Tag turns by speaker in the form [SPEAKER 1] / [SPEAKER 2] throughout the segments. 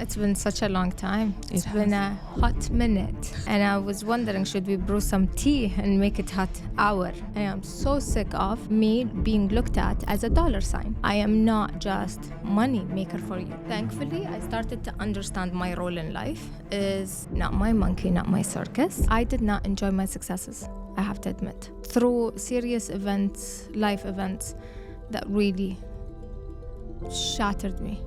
[SPEAKER 1] It's been such a long time. It's been a hot minute. And I was wondering, should we brew some tea and make it hot hour? I am so sick of me being looked at as a dollar sign. I am not just money maker for you. Thankfully, I started to understand my role in life is not my monkey, not my circus. I did not enjoy my successes, I have to admit. Through serious events, life events that really shattered me.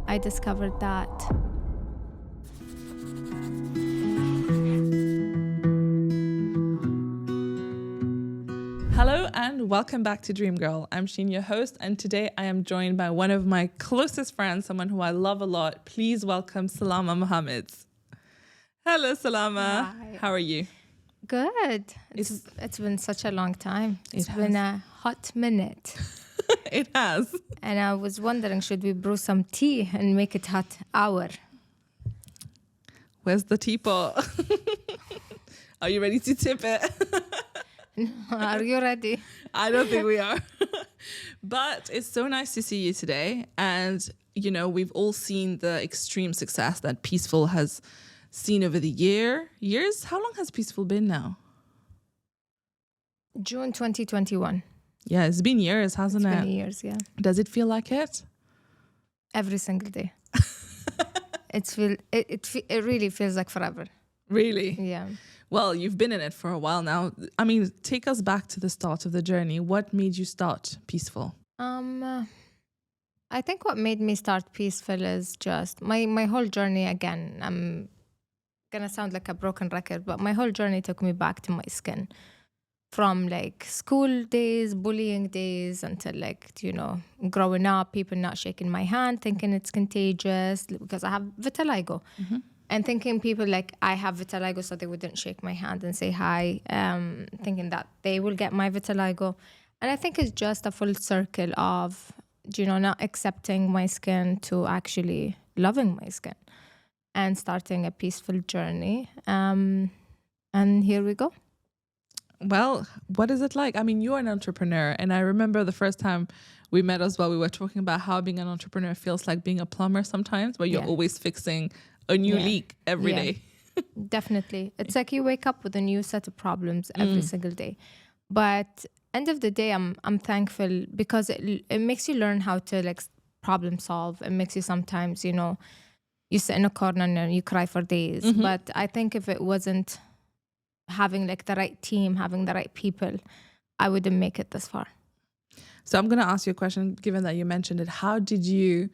[SPEAKER 1] I discovered that
[SPEAKER 2] Hello and welcome back to Dream Girl. I'm Sheen, your host, and today I am joined by one of my closest friends, someone who I love a lot. Please welcome Salama Mohamed. Hello, Salama.
[SPEAKER 1] Hi.
[SPEAKER 2] How are you?
[SPEAKER 1] good. It's been such a long time. It's been a hot minute.
[SPEAKER 2] It has.
[SPEAKER 1] And I was wondering, should we brew some tea and make it hot hour?
[SPEAKER 2] Where's the teapot? Are you ready to tip it?
[SPEAKER 1] Are you ready?
[SPEAKER 2] I don't think we are. But it's so nice to see you today. And, you know, we've all seen the extreme success that Peaceful has seen over the years. How long has Peaceful been now?
[SPEAKER 1] June 2021.
[SPEAKER 2] Yeah, it's been years, hasn't it?
[SPEAKER 1] It's been years, yeah.
[SPEAKER 2] Does it feel like it?
[SPEAKER 1] Every single day. It really feels like forever.
[SPEAKER 2] Really?
[SPEAKER 1] Yeah.
[SPEAKER 2] Well, you've been in it for a while now. I mean, take us back to the start of the journey. What made you start Peaceful?
[SPEAKER 1] I think what made me start Peaceful is just my whole journey. Again, I'm gonna sound like a broken record, but my whole journey took me back to my skin. From like school days, bullying days, until like, you know, growing up, people not shaking my hand, thinking it's contagious because I have vitiligo.
[SPEAKER 2] Mm-hmm.
[SPEAKER 1] And thinking people like I have vitiligo, so they wouldn't shake my hand and say hi, thinking that they will get my vitiligo. And I think it's just a full circle of, you know, not accepting my skin to actually loving my skin and starting a peaceful journey. And here we go.
[SPEAKER 2] Well, what is it like? I mean, you're an entrepreneur, and I remember the first time we met as well, we were talking about how being an entrepreneur feels like being a plumber sometimes, where you're always fixing a new leak every day.
[SPEAKER 1] Definitely. It's like you wake up with a new set of problems every single day. But end of the day, I'm thankful because it makes you learn how to like problem solve. It makes you sometimes, you know, you sit in a corner and you cry for days. Mm-hmm. But I think if it wasn't having like the right team, having the right people, I wouldn't make it this far.
[SPEAKER 2] So I'm going to ask you a question, given that you mentioned it. How did you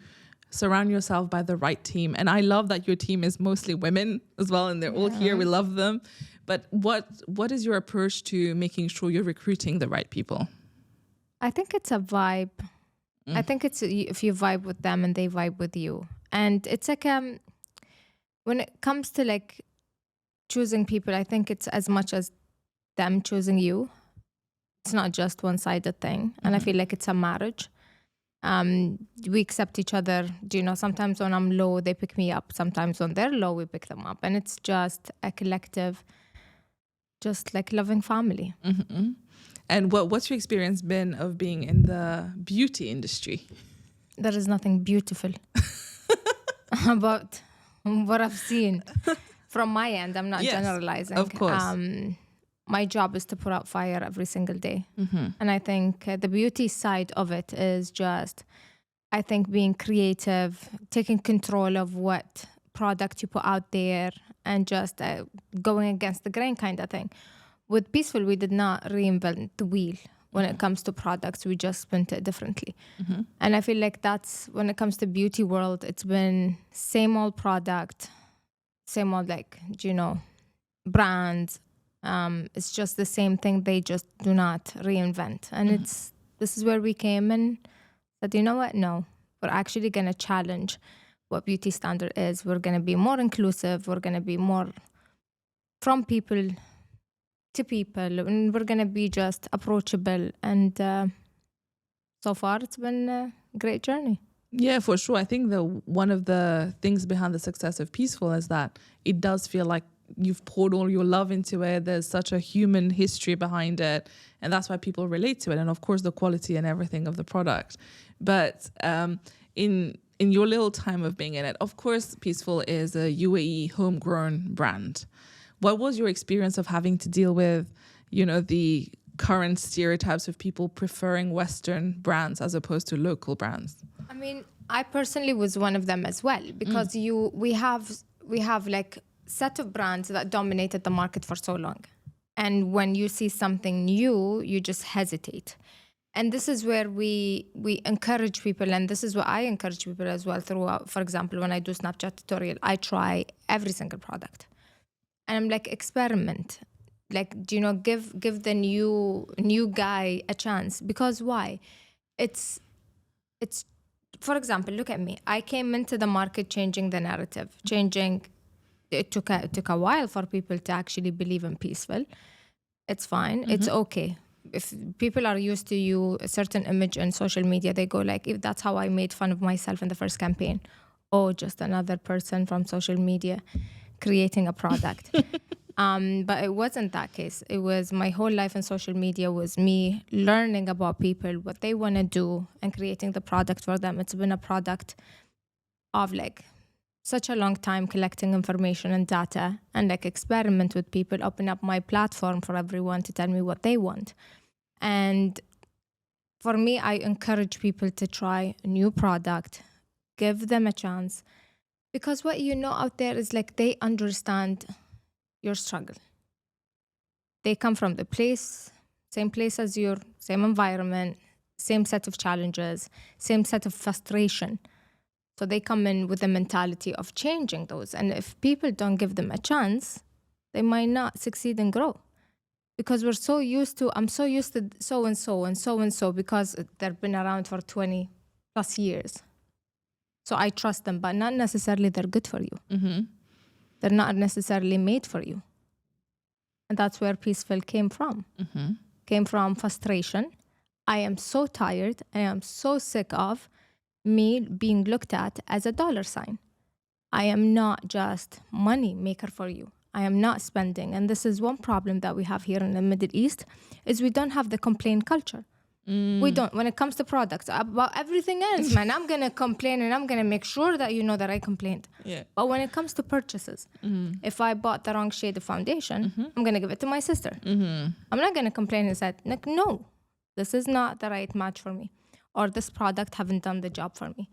[SPEAKER 2] surround yourself by the right team? And I love that your team is mostly women as well, and they're all here. We love them. But what is your approach to making sure you're recruiting the right people?
[SPEAKER 1] I think it's a vibe. I think it's if you vibe with them and they vibe with you. And it's like when it comes to like choosing people, I think it's as much as them choosing you. It's not just one-sided thing. And I feel like it's a marriage. We accept each other. You know, sometimes when I'm low, they pick me up. Sometimes when they're low, we pick them up. And it's just a collective, just like loving family.
[SPEAKER 2] Mm-hmm. And what's your experience been of being in the beauty industry?
[SPEAKER 1] There is nothing beautiful about what I've seen. From my end, I'm not generalizing.
[SPEAKER 2] Of course.
[SPEAKER 1] My job is to put out fire every single day.
[SPEAKER 2] Mm-hmm.
[SPEAKER 1] And I think the beauty side of it is just, I think being creative, taking control of what product you put out there and just going against the grain kind of thing. With Peaceful, we did not reinvent the wheel. When it comes to products, we just spent it differently. Mm-hmm. And I feel like that's, when it comes to beauty world, it's been same old product, same old, like, you know, brands. It's just the same thing. They just do not reinvent. And this is where we came and said, you know what? No, we're actually going to challenge what beauty standard is. We're going to be more inclusive. We're going to be more from people to people. And we're going to be just approachable. And so far, it's been a great journey.
[SPEAKER 2] Yeah, for sure. I think one of the things behind the success of Peaceful is that it does feel like you've poured all your love into it. There's such a human history behind it. And that's why people relate to it. And of course, the quality and everything of the product. But in your little time of being in it, of course, Peaceful is a UAE homegrown brand. What was your experience of having to deal with, the current stereotypes of people preferring Western brands as opposed to local brands?
[SPEAKER 1] I mean, I personally was one of them as well, because we have like set of brands that dominated the market for so long. And when you see something new, you just hesitate. And this is where we encourage people, and this is what I encourage people as well throughout. For example, when I do Snapchat tutorial, I try every single product. And I'm like, experiment. Like, give the new guy a chance. Because why? It's for example, look at me. I came into the market changing the narrative, it took a while for people to actually believe in Peaceful. It's fine. It's okay. If people are used to you, a certain image on social media, they go like, if that's how I made fun of myself in the first campaign. Oh, just another person from social media creating a product. But it wasn't that case. It was my whole life in social media was me learning about people, what they want to do, and creating the product for them. It's been a product of like such a long time collecting information and data and like experiment with people, open up my platform for everyone to tell me what they want. And for me, I encourage people to try a new product, give them a chance, because what out there is like they understand your struggle. They come from the same place as you, same environment, same set of challenges, same set of frustration. So they come in with the mentality of changing those. And if people don't give them a chance, they might not succeed and grow. Because I'm so used to so-and-so and so-and-so because they've been around for 20 plus years. So I trust them, but not necessarily they're good for you.
[SPEAKER 2] Mm-hmm.
[SPEAKER 1] They're not necessarily made for you. And that's where Peaceful came from.
[SPEAKER 2] Mm-hmm.
[SPEAKER 1] Came from frustration. I am so tired. I am so sick of me being looked at as a dollar sign. I am not just money maker for you. I am not spending. And this is one problem that we have here in the Middle East is we don't have the complaint culture. We don't. When it comes to products, about everything else, man, I'm going to complain and I'm going to make sure that you know that I complained.
[SPEAKER 2] Yeah.
[SPEAKER 1] But when it comes to purchases, if I bought the wrong shade of foundation, I'm going to give it to my sister. I'm not going to complain and say, like, no, this is not the right match for me. Or this product haven't done the job for me.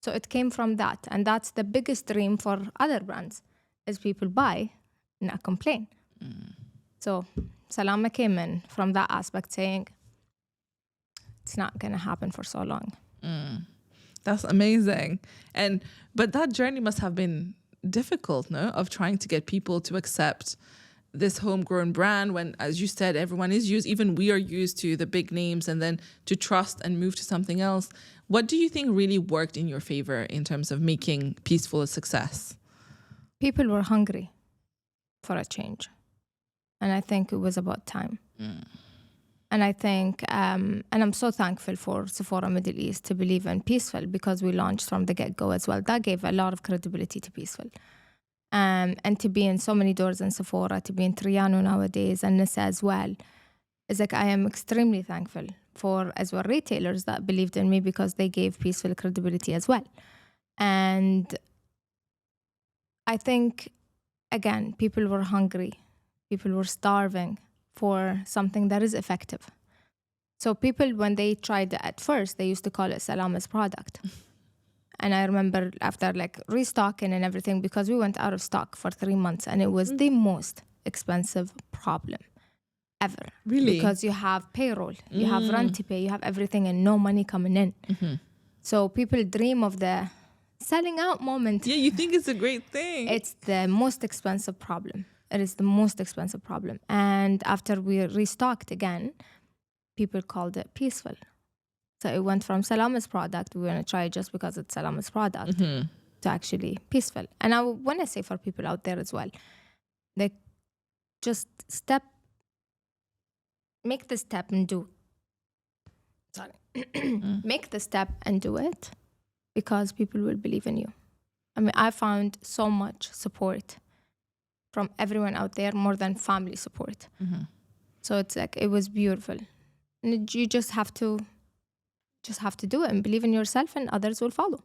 [SPEAKER 1] So it came from that. And that's the biggest dream for other brands is people buy, not complain. So Salama came in from that aspect saying, it's not going to happen for so long.
[SPEAKER 2] That's amazing. But that journey must have been difficult, no? Of trying to get people to accept this homegrown brand when, as you said, everyone is used, even we are used to the big names, and then to trust and move to something else. What do you think really worked in your favor in terms of making Peaceful a success?
[SPEAKER 1] People were hungry for a change. And I think it was about time. And I think, and I'm so thankful for Sephora Middle East to believe in Peaceful because we launched from the get-go as well. That gave a lot of credibility to Peaceful. And to be in so many doors in Sephora, to be in Triano nowadays, and Nisa as well, it's like I am extremely thankful for as well retailers that believed in me because they gave Peaceful credibility as well. And I think, again, people were hungry. People were starving for something that is effective. So people, when they tried it at first, they used to call it Salamas product. And I remember after like restocking and everything, because we went out of stock for 3 months and it was the most expensive problem ever.
[SPEAKER 2] Really?
[SPEAKER 1] Because you have payroll, you have rent to pay, you have everything and no money coming in. So people dream of the selling out moment.
[SPEAKER 2] Yeah, you think it's a great thing.
[SPEAKER 1] It's the most expensive problem. It is the most expensive problem. And after we restocked again, people called it Peaceful. So it went from Salamas product, we're going to try it just because it's Salamas product, to actually Peaceful. And I want to say for people out there as well, like just make the step and do. Sorry. Make the step and do it because people will believe in you. I mean, I found so much support from everyone out there, more than family support. So it's like, it was beautiful. And you just have to do it and believe in yourself and others will follow.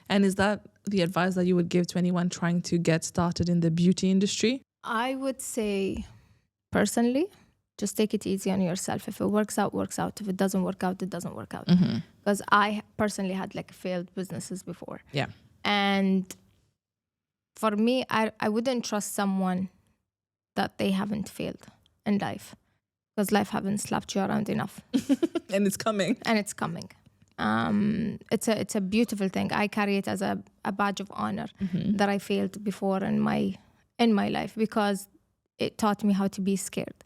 [SPEAKER 2] And is that the advice that you would give to anyone trying to get started in the beauty industry?
[SPEAKER 1] I would say, personally, just take it easy on yourself. If it works out, works out. If it doesn't work out, it doesn't work out. Because I personally had like failed businesses before.
[SPEAKER 2] Yeah.
[SPEAKER 1] And for me, I wouldn't trust someone that they haven't failed in life, because life haven't slapped you around enough.
[SPEAKER 2] And it's coming.
[SPEAKER 1] And it's coming. It's a beautiful thing. I carry it as a badge of honor that I failed before in my life, because it taught me how to be scared.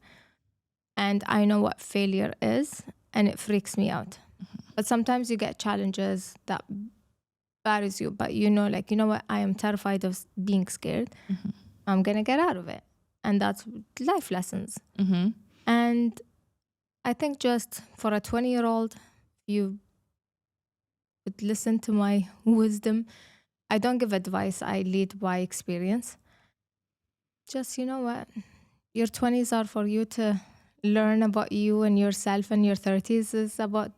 [SPEAKER 1] And I know what failure is, and it freaks me out. But sometimes you get challenges that buries you, but you know what, I am terrified of being scared. I'm gonna get out of it. And that's life lessons. And I think just for a 20-year-old, you would listen to my wisdom. I don't give advice, I lead by experience. Just, you know what, your 20s are for you to learn about you and yourself, and your 30s is about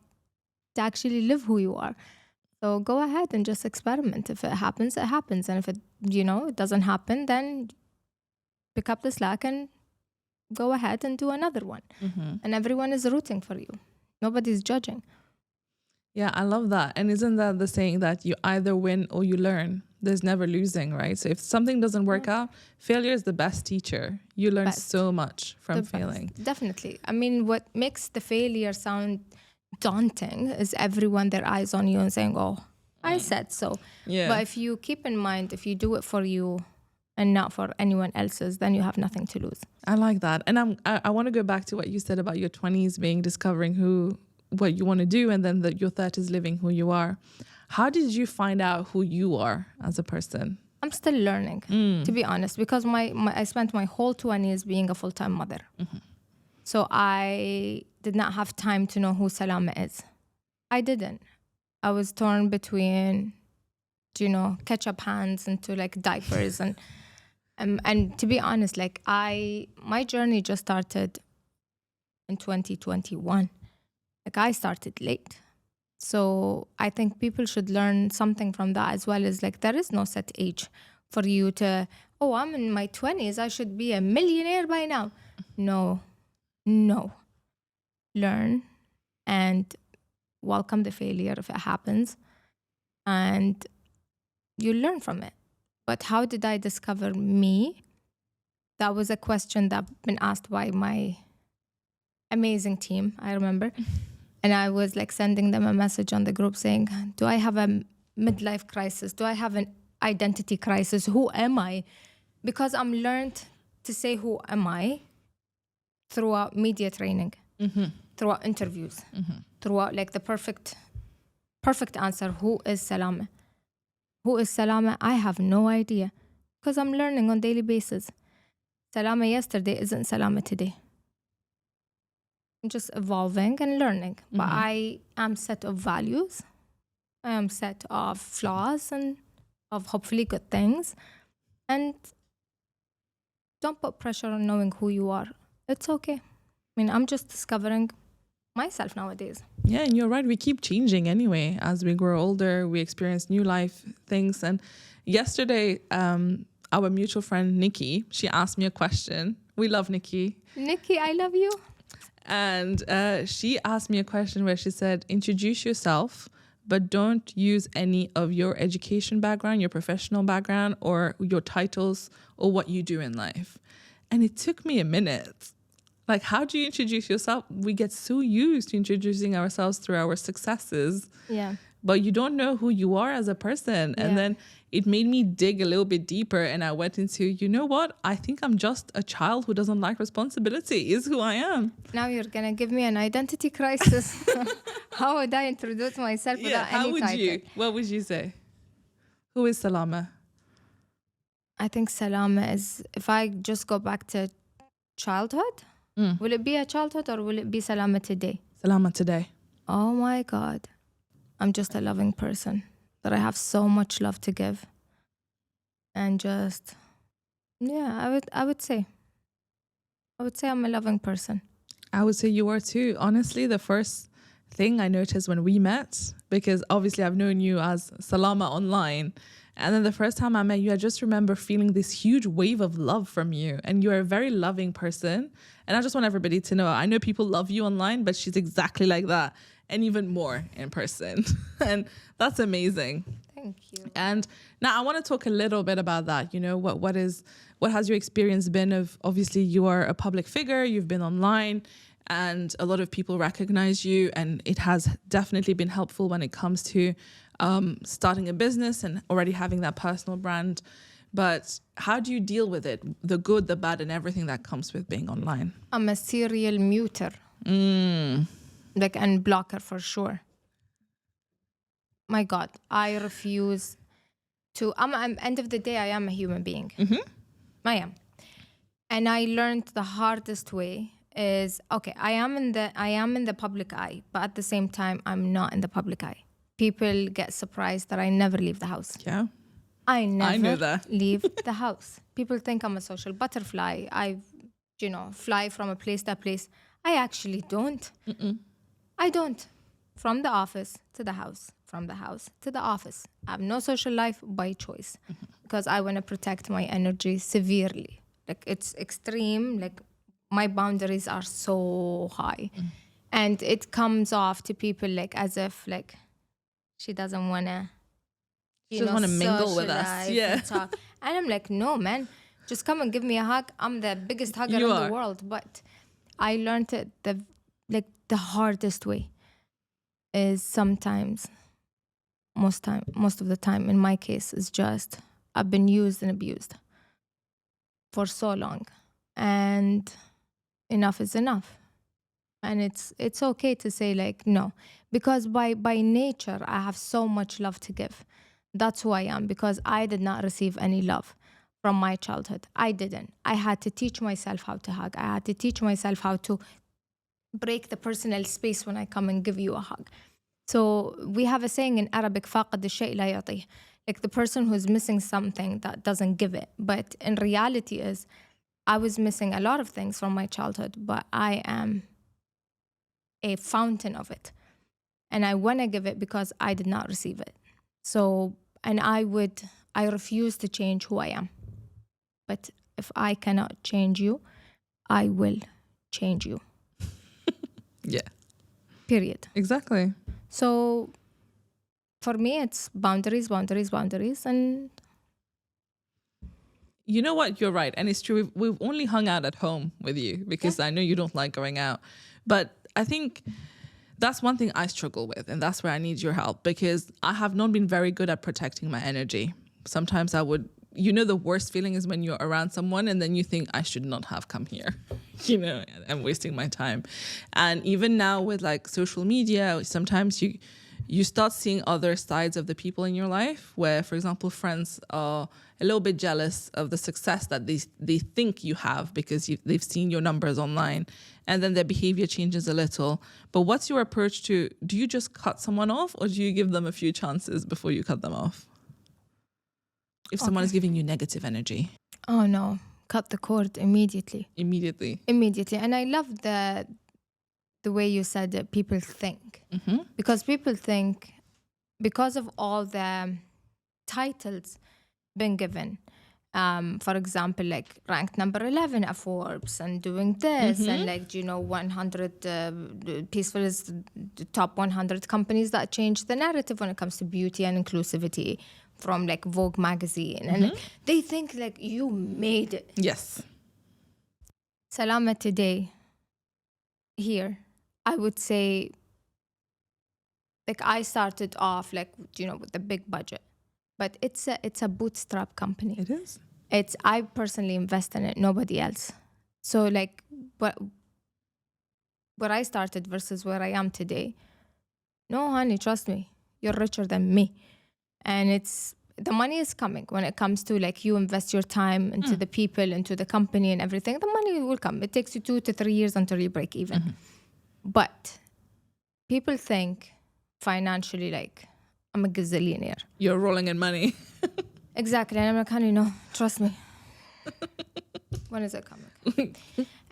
[SPEAKER 1] to actually live who you are. So go ahead and just experiment. If it happens, it happens. And if it, it doesn't happen, then pick up the slack and go ahead and do another one. And everyone is rooting for you. Nobody's judging.
[SPEAKER 2] Yeah, I love that. And isn't that the saying that you either win or you learn? There's never losing, right? So if something doesn't work out, failure is the best teacher. You learn so much from failing.
[SPEAKER 1] Definitely. I mean, what makes the failure sound daunting is everyone, their eyes on you and saying, oh, I said so.
[SPEAKER 2] Yeah.
[SPEAKER 1] But if you keep in mind, if you do it for you and not for anyone else's, then you have nothing to lose.
[SPEAKER 2] I like that. And I want to go back to what you said about your 20s being discovering what you want to do, and then your 30s living who you are. How did you find out who you are as a person?
[SPEAKER 1] I'm still learning, to be honest, because I spent my whole 20s being a full-time mother. So I did not have time to know who Salama is. I didn't. I was torn between, ketchup hands into like diapers and to be honest, like my journey just started in 2021. Like I started late. So I think people should learn something from that, as well as like there is no set age for you to, oh, I'm in my 20s, I should be a millionaire by now. No. Learn and welcome the failure if it happens, and you learn from it. But how did I discover me? That was a question that been asked by my amazing team, I remember. And I was like sending them a message on the group saying, do I have a midlife crisis? Do I have an identity crisis? Who am I? Because I'm learned to say who am I throughout media training, throughout interviews, throughout like the perfect answer. Who is Salama? Who is Salama? I have no idea, because I'm learning on daily basis. Salama yesterday isn't Salama today. I'm just evolving and learning. But I am set of values. I am set of flaws and of hopefully good things. And don't put pressure on knowing who you are. It's okay. I mean, I'm just discovering myself nowadays.
[SPEAKER 2] Yeah, and you're right. We keep changing anyway. As we grow older, we experience new life things. And yesterday, our mutual friend, Nikki, she asked me a question. We love Nikki.
[SPEAKER 1] Nikki, I love you.
[SPEAKER 2] And she asked me a question where she said, introduce yourself, but don't use any of your education background, your professional background, or your titles, or what you do in life. And it took me a minute. Like, how do you introduce yourself? We get so used to introducing ourselves through our successes.
[SPEAKER 1] Yeah.
[SPEAKER 2] But you don't know who you are as a person.
[SPEAKER 1] Yeah.
[SPEAKER 2] And then it made me dig a little bit deeper. And I went into, you know what? I think I'm just a child who doesn't like responsibility, is who I am.
[SPEAKER 1] Now you're going to give me an identity crisis. How would I introduce myself without any title?
[SPEAKER 2] How would you? What would you say? Who is Salama?
[SPEAKER 1] I think Salama is, if I just go back to childhood, will it be a childhood or will it be Salama today?
[SPEAKER 2] Salama today.
[SPEAKER 1] Oh my God. I'm just a loving person, that I have so much love to give. And just, yeah, I would say I'm a loving person.
[SPEAKER 2] I would say you are too. Honestly, the first thing I noticed when we met, because obviously I've known you as Salama online. And then the first time I met you, I just remember feeling this huge wave of love from you. And you're a very loving person. And I just want everybody to know, I know people love you online, but she's exactly like that. And even more in person. And that's amazing.
[SPEAKER 1] Thank you.
[SPEAKER 2] And now I want to talk a little bit about that. You know, what has your experience been of, obviously you are a public figure, you've been online, and a lot of people recognize you, and it has definitely been helpful when it comes to starting a business and already having that personal brand. But how do you deal with it? The good, the bad, and everything that comes with being online?
[SPEAKER 1] I'm a serial muter. Like, and blocker for sure. My God, I refuse to. End of the day, I am a human being. I am. And I learned the hardest way is, okay, I am in the public eye, but at the same time, I'm not in the public eye. People get surprised that I never leave the house.
[SPEAKER 2] Yeah.
[SPEAKER 1] I
[SPEAKER 2] knew
[SPEAKER 1] never
[SPEAKER 2] that.
[SPEAKER 1] leave the house. People think I'm a social butterfly. I, fly from a place to a place. I actually don't. I don't. From the office to the house, from the house to the office. I have no social life by choice because I want to protect my energy severely. Like, it's extreme. Like, my boundaries are so high. And it comes off to people like as if like she doesn't want to,
[SPEAKER 2] She doesn't want to mingle with us.
[SPEAKER 1] socialize
[SPEAKER 2] Yeah.
[SPEAKER 1] and talk. And I'm like, no, man, just come and give me a hug. I'm the biggest hugger
[SPEAKER 2] You
[SPEAKER 1] in
[SPEAKER 2] are.
[SPEAKER 1] the world. But I learned it the hardest way is sometimes, most of the time, in my case, is just I've been used and abused for so long. And enough is enough. And it's okay to say like no, because by nature I have so much love to give. That's who I am, because I did not receive any love from my childhood. I didn't. I had to teach myself how to hug. I had to teach myself how to break the personal space when I come and give you a hug. So we have a saying in Arabic, فاقد الشيء لا يعطيه. Like, the person who's missing something that doesn't give it. But in reality is, I was missing a lot of things from my childhood, but I am a fountain of it. And I want to give it because I did not receive it. So, and I refuse to change who I am. But if I cannot change you, I will change you.
[SPEAKER 2] Yeah.
[SPEAKER 1] Period.
[SPEAKER 2] Exactly.
[SPEAKER 1] So for me, it's boundaries. And
[SPEAKER 2] you know what? You're right. And it's true. We've only hung out at home with you because I know you don't like going out. But I think that's one thing I struggle with. And that's where I need your help, because I have not been very good at protecting my energy. Sometimes I would, the worst feeling is when you're around someone and then you think, I should not have come here. I'm wasting my time. And even now with like social media, sometimes you start seeing other sides of the people in your life where, for example, friends are a little bit jealous of the success that they think you have because they've seen your numbers online, and then their behavior changes a little. But what's your approach to, do you just cut someone off, or do you give them a few chances before you cut them off? If someone is giving you negative energy.
[SPEAKER 1] Oh no, cut the cord immediately.
[SPEAKER 2] Immediately.
[SPEAKER 1] And I love the way you said that people think. Because people think, because of all the titles been given, for example, like ranked number 11 at Forbes and doing this, and like, 100 Peaceful is the top 100 companies that change the narrative when it comes to beauty and inclusivity, from like Vogue magazine. And they think like you made it.
[SPEAKER 2] Yes.
[SPEAKER 1] Salama today, here, I would say, like, I started off like, with a big budget, but it's a bootstrap company.
[SPEAKER 2] It is.
[SPEAKER 1] I personally invest in it, nobody else. So like, where I started versus where I am today, no, honey, trust me, you're richer than me. And the money is coming when it comes to like, you invest your time into the people, into the company and everything, the money will come. It takes you 2 to 3 years until you break even. But people think financially like I'm a gazillionaire.
[SPEAKER 2] You're rolling in money.
[SPEAKER 1] Exactly. And I'm like, honey, no, trust me. When is it coming?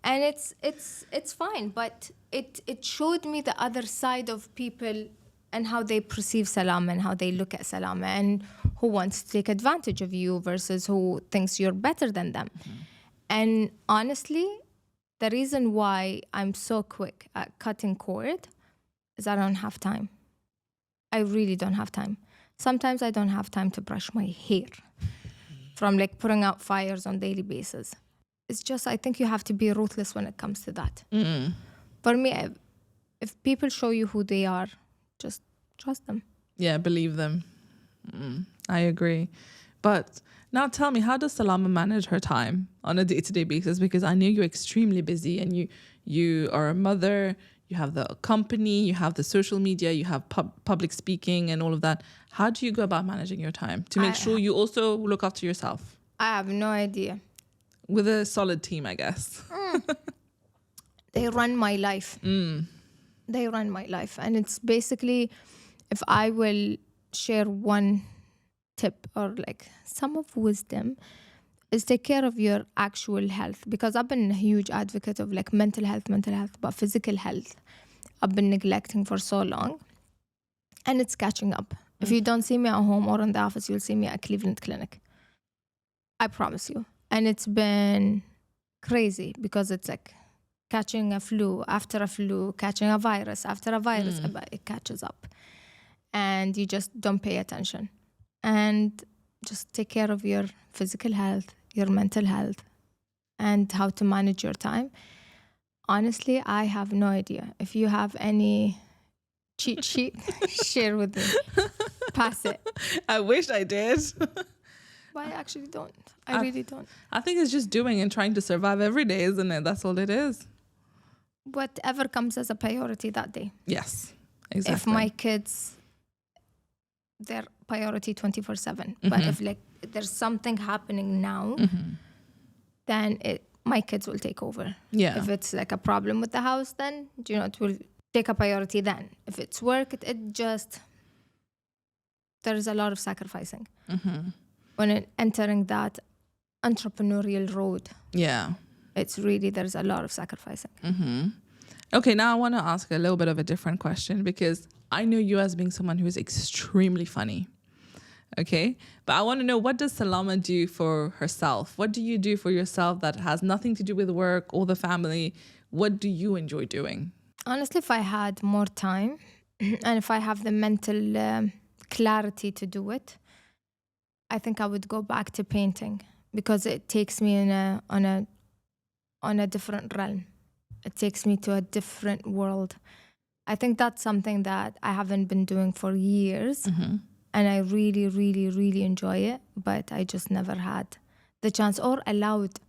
[SPEAKER 1] And it's fine. But it showed me the other side of people and how they perceive Salama and how they look at Salama and who wants to take advantage of you versus who thinks you're better than them. And honestly, the reason why I'm so quick at cutting cord is I don't have time. I really don't have time. Sometimes I don't have time to brush my hair from like putting out fires on daily basis. It's just, I think you have to be ruthless when it comes to that. For me, if people show you who they are, just trust them.
[SPEAKER 2] Yeah, believe them. I agree. But now tell me, how does Salama manage her time on a day-to-day basis? Because I know you're extremely busy and you are a mother, you have the company, you have the social media, you have public speaking and all of that. How do you go about managing your time to make sure you also look after yourself?
[SPEAKER 1] I have no idea.
[SPEAKER 2] With a solid team, I guess.
[SPEAKER 1] They run my life. They run my life. And it's basically, if I will share one tip or like some of wisdom, is take care of your actual health. Because I've been a huge advocate of like mental health, but physical health, I've been neglecting for so long. And it's catching up. If you don't see me at home or in the office, you'll see me at Cleveland Clinic. I promise you. And it's been crazy because it's like catching a flu after a flu, catching a virus after a virus, it catches up. And you just don't pay attention. And just take care of your physical health, your mental health, and how to manage your time. Honestly, I have no idea. If you have any cheat sheet, share with me. Pass it.
[SPEAKER 2] I wish I did.
[SPEAKER 1] But I actually don't. I really don't.
[SPEAKER 2] I think it's just doing and trying to survive every day, isn't it? That's all it is.
[SPEAKER 1] Whatever comes as a priority that day.
[SPEAKER 2] Yes, exactly.
[SPEAKER 1] If my kids, they're priority 24/7. But if like there's something happening now, then my kids will take over.
[SPEAKER 2] Yeah.
[SPEAKER 1] If it's like a problem with the house, then it will take a priority then. If it's work, it just, there's a lot of sacrificing. When entering that entrepreneurial road.
[SPEAKER 2] Yeah.
[SPEAKER 1] It's really, there's a lot of sacrificing.
[SPEAKER 2] Okay, now I want to ask a little bit of a different question because I know you as being someone who is extremely funny. Okay, but I want to know, what does Salama do for herself? What do you do for yourself that has nothing to do with work or the family? What do you enjoy doing?
[SPEAKER 1] Honestly, if I had more time and if I have the mental clarity to do it, I think I would go back to painting because it takes me on a different realm. It takes me to a different world. I think that's something that I haven't been doing for years. And I really, really, really enjoy it. But I just never had the chance or allowed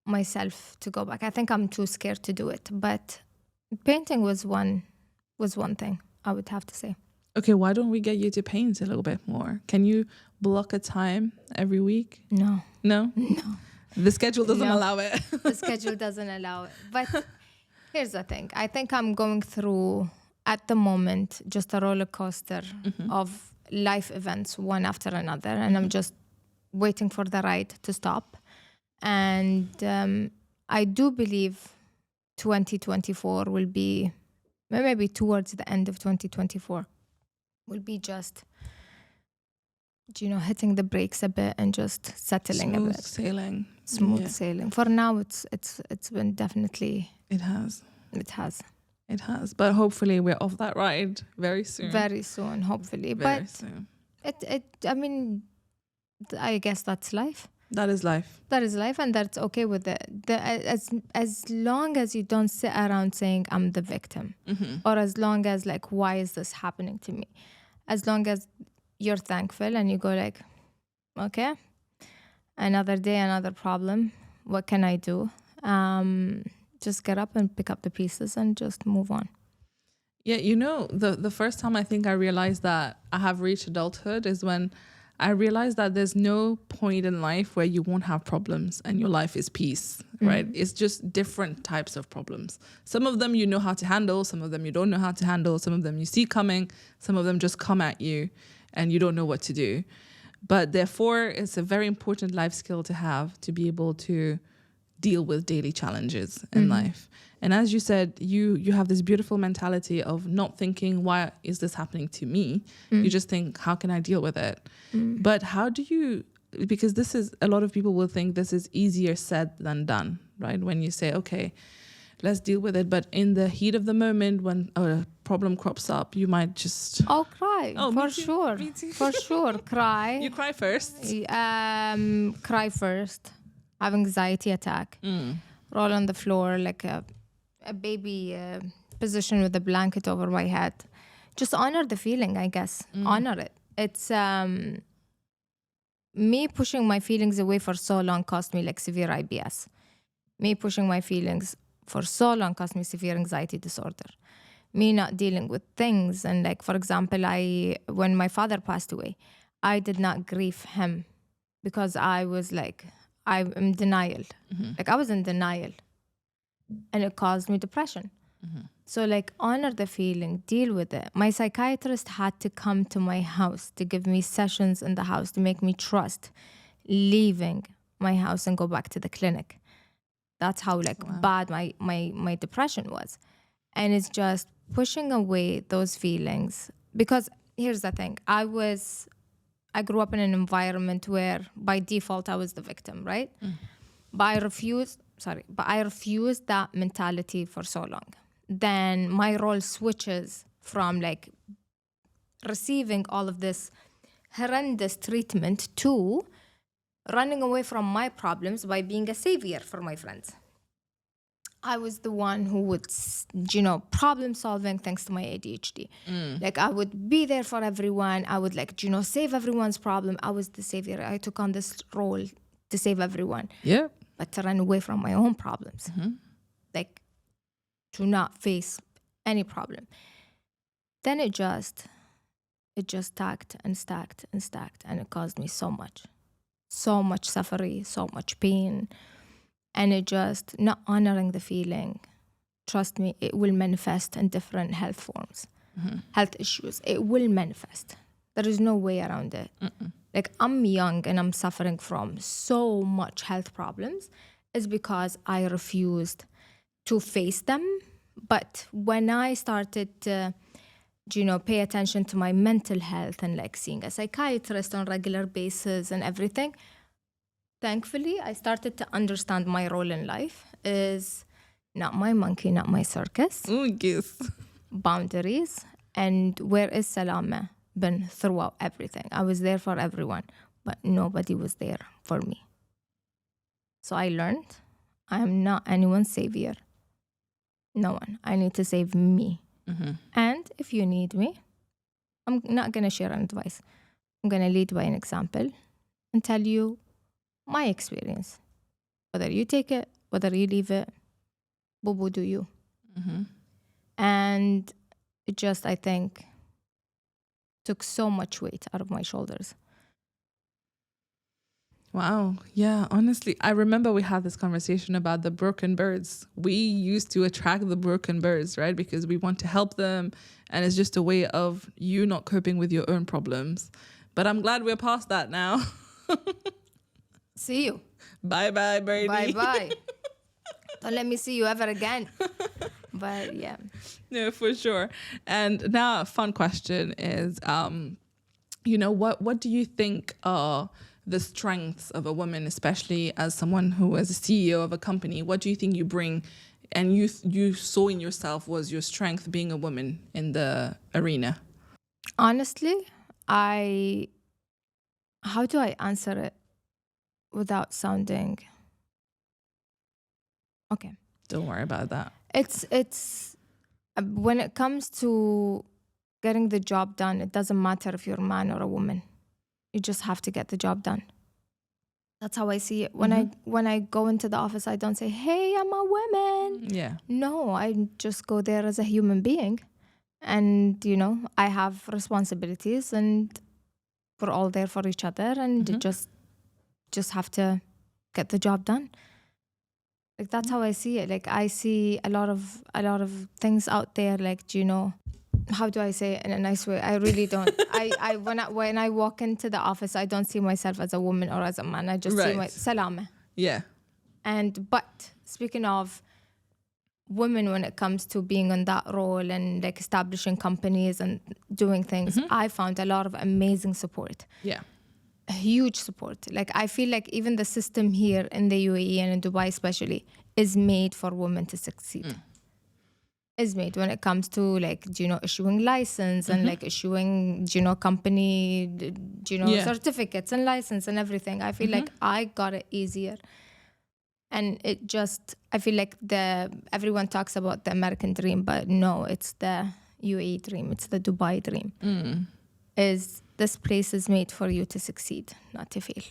[SPEAKER 1] myself to go back. I think I'm too scared to do it. But painting was one thing, I would have to say.
[SPEAKER 2] Okay, why don't we get you to paint a little bit more? Can you block a time every week?
[SPEAKER 1] No.
[SPEAKER 2] No?
[SPEAKER 1] No.
[SPEAKER 2] The schedule doesn't allow it.
[SPEAKER 1] The schedule doesn't allow it. But here's the thing. I think I'm going through, at the moment, just a roller coaster of life events, one after another. And I'm just waiting for the ride to stop. And I do believe 2024 will be, maybe towards the end of 2024, will be just, hitting the brakes a bit and just settling a bit. Smooth sailing. For now, it's been definitely.
[SPEAKER 2] It has.
[SPEAKER 1] It has.
[SPEAKER 2] It has. But hopefully we're off that ride very soon.
[SPEAKER 1] Very soon, hopefully.
[SPEAKER 2] Very soon.
[SPEAKER 1] I guess that's life.
[SPEAKER 2] That is life.
[SPEAKER 1] That is life, and that's okay with it. As long as you don't sit around saying I'm the victim, or as long as like, why is this happening to me? As long as you're thankful and you go like, okay, another day, another problem. What can I do? Just get up and pick up the pieces and just move on.
[SPEAKER 2] Yeah, the first time I think I realized that I have reached adulthood is when I realized that there's no point in life where you won't have problems and your life is peace, right? It's just different types of problems. Some of them you know how to handle, some of them you don't know how to handle, some of them you see coming, some of them just come at you and you don't know what to do. But therefore, it's a very important life skill to have, to be able to deal with daily challenges in life. And as you said, you have this beautiful mentality of not thinking, why is this happening to me? You just think, how can I deal with it? But how do you, because this is, a lot of people will think this is easier said than done, right? When you say, okay, let's deal with it. But in the heat of the moment, when a problem crops up, you might just...
[SPEAKER 1] cry.
[SPEAKER 2] Oh,
[SPEAKER 1] for
[SPEAKER 2] me too.
[SPEAKER 1] sure.
[SPEAKER 2] Me too.
[SPEAKER 1] For sure. Cry.
[SPEAKER 2] You cry first?
[SPEAKER 1] Cry first. Have anxiety attack. Roll on the floor like a baby position with a blanket over my head. Just honor the feeling, I guess. Honor it. It's me pushing my feelings away for so long cost me like severe IBS. Me pushing my feelings for so long cost me severe anxiety disorder. Me not dealing with things. And like, for example, when my father passed away, I did not grieve him because I was like, I'm in denial. Like I was in denial. And it caused me depression. So like, honor the feeling, deal with it. My psychiatrist had to come to my house to give me sessions in the house to make me trust leaving my house and go back to the clinic. That's how like bad my depression was. And it's just pushing away those feelings. Because here's the thing, I grew up in an environment where by default I was the victim, right? But I refused that mentality for so long. Then my role switches from like receiving all of this horrendous treatment to running away from my problems by being a savior for my friends. I was the one who would, problem solving thanks to my ADHD. Like I would be there for everyone. I would like, save everyone's problem. I was the savior. I took on this role to save everyone.
[SPEAKER 2] Yeah.
[SPEAKER 1] But to run away from my own problems. Like to not face any problem. Then it just stacked and stacked and stacked. And it caused me so much suffering, so much pain. And it just not honoring the feeling. Trust me, it will manifest in different health forms, health issues. It will manifest. There is no way around it. Like I'm young and I'm suffering from so much health problems. It's because I refused to face them. But when I started to, pay attention to my mental health and like seeing a psychiatrist on a regular basis and everything, thankfully, I started to understand my role in life is not my monkey, not my circus.
[SPEAKER 2] Yes.
[SPEAKER 1] Boundaries. And where is Salama been throughout everything? I was there for everyone, but nobody was there for me. So I learned I am not anyone's savior. No one. I need to save me. And if you need me, I'm not going to share an advice. I'm going to lead by an example and tell you my experience. Whether you take it, whether you leave it, boo-boo do you. And it just, I think, took so much weight out of my shoulders.
[SPEAKER 2] Wow. Yeah, honestly, I remember we had this conversation about the broken birds. We used to attract the broken birds, right? Because we want to help them. And it's just a way of you not coping with your own problems. But I'm glad we're past that now.
[SPEAKER 1] See you.
[SPEAKER 2] Bye-bye, birdie.
[SPEAKER 1] Bye-bye. Don't let me see you ever again. But yeah.
[SPEAKER 2] No, for sure. And now a fun question is, what do you think are the strengths of a woman, especially as someone who is a CEO of a company? What do you think you bring and you saw in yourself was your strength being a woman in the arena?
[SPEAKER 1] Honestly, how do I answer it without sounding... Okay.
[SPEAKER 2] Don't worry about that.
[SPEAKER 1] It's when it comes to getting the job done, it doesn't matter if you're a man or a woman. You just have to get the job done. That's how I see it. When I go into the office, I don't say, "Hey, I'm a woman."
[SPEAKER 2] Yeah.
[SPEAKER 1] No, I just go there as a human being. And, I have responsibilities and we're all there for each other and just have to get the job done. Like that's how I see it. Like I see a lot of things out there. Like, how do I say it in a nice way? I really don't. When I walk into the office, I don't see myself as a woman or as a man. I just see my Salama.
[SPEAKER 2] Yeah.
[SPEAKER 1] But speaking of women, when it comes to being on that role and like establishing companies and doing things, I found a lot of amazing support.
[SPEAKER 2] Yeah.
[SPEAKER 1] A huge support. Like I feel like even the system here in the UAE and in Dubai especially is made for women to succeed. Is made when it comes to like, issuing license and like issuing, company, certificates and license and everything. I feel like I got it easier. And it just, I feel like everyone talks about the American dream, but no, it's the UAE dream. It's the Dubai dream. Is this place is made for you to succeed, not to fail.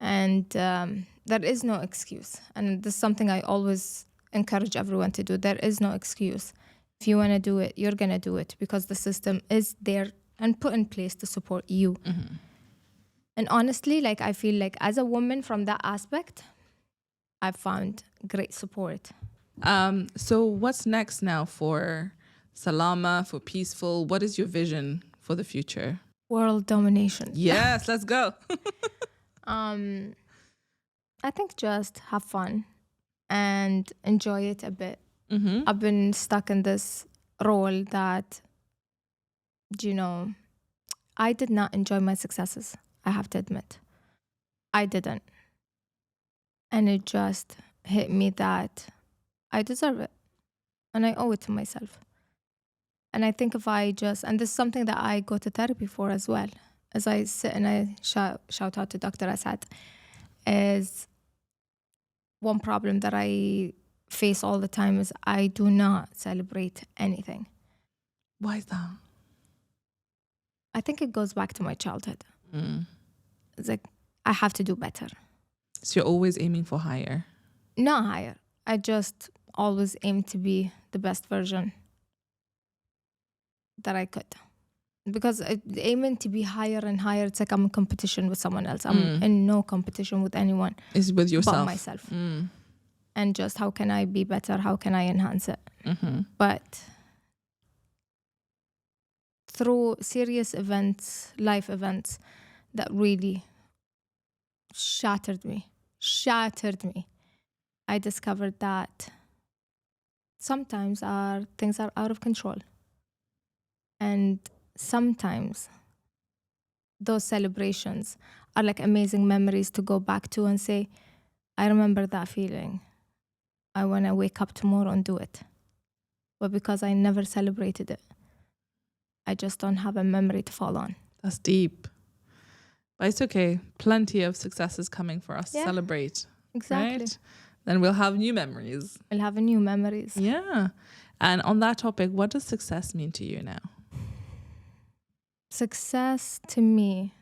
[SPEAKER 1] And there is no excuse. And this is something I always encourage everyone to do. There is no excuse. If you want to do it, you're going to do it because the system is there and put in place to support you. And honestly, like I feel like as a woman from that aspect, I've found great support.
[SPEAKER 2] So what's next now for Salama, for Peaceful? What is your vision for the future?
[SPEAKER 1] World domination.
[SPEAKER 2] Yes, let's go.
[SPEAKER 1] I think just have fun and enjoy it a bit. I've been stuck in this role that, I did not enjoy my successes. I have to admit. I didn't. And it just hit me that I deserve it. And I owe it to myself. And I think if I just, and this is something that I go to therapy for as well, as I sit and I shout out to Dr. Asad, is one problem that I face all the time is I do not celebrate anything.
[SPEAKER 2] Why is that?
[SPEAKER 1] I think it goes back to my childhood. It's like, I have to do better.
[SPEAKER 2] So you're always aiming for higher?
[SPEAKER 1] Not higher. I just always aim to be the best version that I could. Because aiming to be higher and higher, it's like I'm in competition with someone else. I'm in no competition with anyone.
[SPEAKER 2] It's with yourself.
[SPEAKER 1] But myself. And just how can I be better? How can I enhance it? But through serious events, life events that really shattered me, I discovered that sometimes things are out of control. And sometimes those celebrations are like amazing memories to go back to and say, I remember that feeling. I want to wake up tomorrow and do it. But because I never celebrated it, I just don't have a memory to fall on.
[SPEAKER 2] That's deep. But it's okay. Plenty of successes coming for us to celebrate.
[SPEAKER 1] Exactly.
[SPEAKER 2] Right? Then we'll have new memories.
[SPEAKER 1] We'll have new memories.
[SPEAKER 2] Yeah. And on that topic, what does success mean to you now?
[SPEAKER 1] Success to me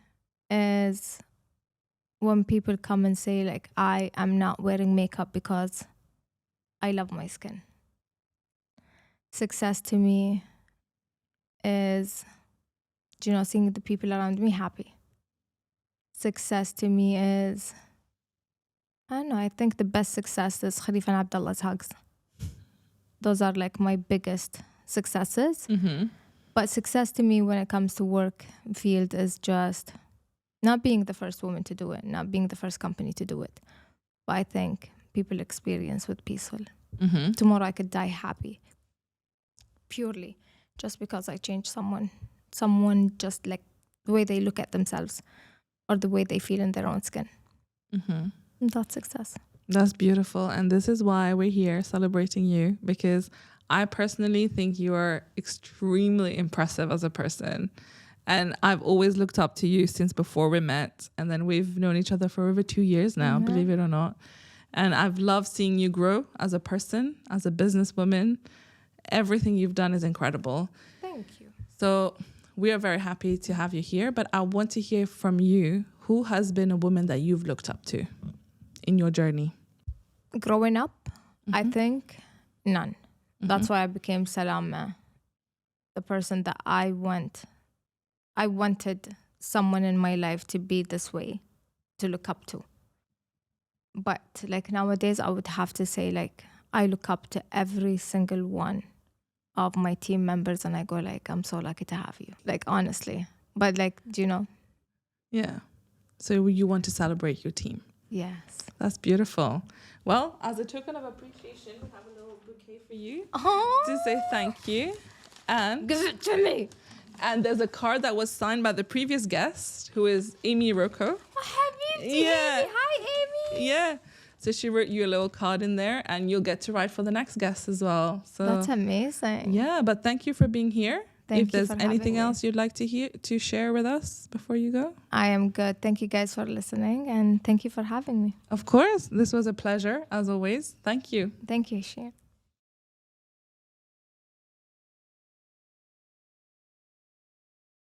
[SPEAKER 1] is when people come and say like, I am not wearing makeup because I love my skin. Success to me is, seeing the people around me happy. Success to me is, I don't know, I think the best success is Khalifa and Abdullah's hugs. Those are like my biggest successes. But success to me when it comes to work field is just not being the first woman to do it, not being the first company to do it. But I think people experience with Peaceful. Tomorrow I could die happy. Purely just because I changed someone just like the way they look at themselves or the way they feel in their own skin. That's success.
[SPEAKER 2] That's beautiful. And this is why we're here celebrating you, because I personally think you are extremely impressive as a person. And I've always looked up to you since before we met. And then we've known each other for over 2 years now, believe it or not. And I've loved seeing you grow as a person, as a businesswoman. Everything you've done is incredible.
[SPEAKER 1] Thank you.
[SPEAKER 2] So we are very happy to have you here. But I want to hear from you, who has been a woman that you've looked up to in your journey?
[SPEAKER 1] Growing up, I think none. That's why I became Salama, the person that I wanted someone in my life to be this way, to look up to. But like nowadays, I would have to say like, I look up to every single one of my team members and I go like, I'm so lucky to have you. Like, honestly. But like, do you know?
[SPEAKER 2] Yeah. So you want to celebrate your team?
[SPEAKER 1] Yes.
[SPEAKER 2] That's beautiful. Well, as a token of appreciation, we have a little bouquet for you
[SPEAKER 1] Oh,
[SPEAKER 2] to say thank you. And
[SPEAKER 1] give it to me.
[SPEAKER 2] And there's a card that was signed by the previous guest, who is Amy Rocco.
[SPEAKER 1] Habibi,
[SPEAKER 2] Yeah.
[SPEAKER 1] Amy. Hi, Amy.
[SPEAKER 2] Yeah. So she wrote you a little card in there, and you'll get to write for the next guest as well. So
[SPEAKER 1] That's amazing.
[SPEAKER 2] yeah, but thank you for being here.
[SPEAKER 1] Thank
[SPEAKER 2] if
[SPEAKER 1] you
[SPEAKER 2] there's
[SPEAKER 1] for having
[SPEAKER 2] anything
[SPEAKER 1] me.
[SPEAKER 2] else you'd like to share with us before you go.
[SPEAKER 1] I am good. Thank you guys for listening, and thank you for having me.
[SPEAKER 2] Of course, this was a pleasure as always. Thank you.
[SPEAKER 1] Thank you, Sheen.